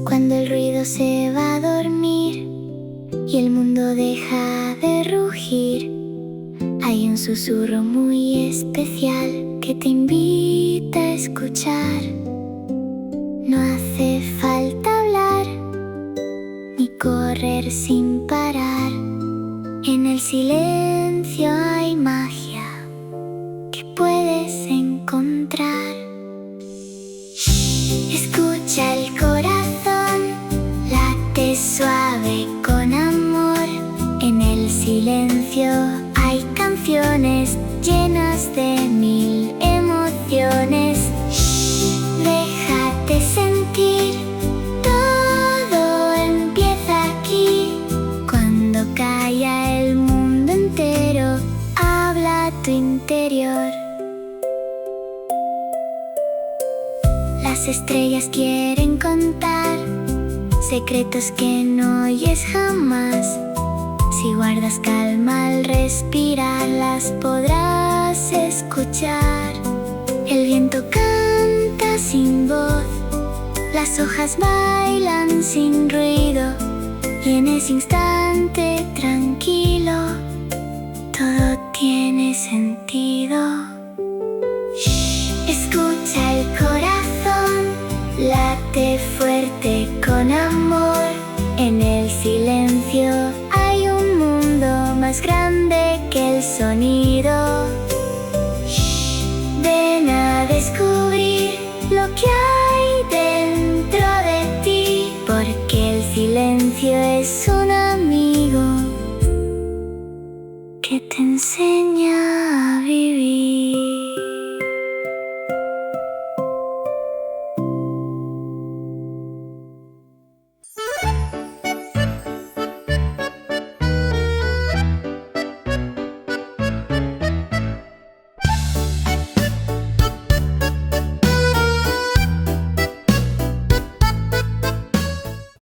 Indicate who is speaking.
Speaker 1: Cuando el ruido se va a dormir y el mundo deja de rugir, hay un susurro muy especial que te invita a escuchar. No hace falta hablar ni correr sin parar. En el silencio hay magia que puedes encontrar. Escucha el corazón, late suave con amor. En el silencio hay canciones llenas de mil emociones. Déjate sentir, todo empieza aquí. Cuando calla el mundo entero, habla a tu interior. Las estrellas quieren contar secretos que no oyes jamás. Si guardas calma al respirar, las podrás escuchar. El viento canta sin voz, las hojas bailan sin ruido, y en ese instante tranquilo, todo tiene sentido. Escucha el corazón, late fuerte con amor. En el silencio hay un mundo más grande que el sonido. Ven a descubrir lo que hay dentro de ti, porque el silencio es un amigo que te enseña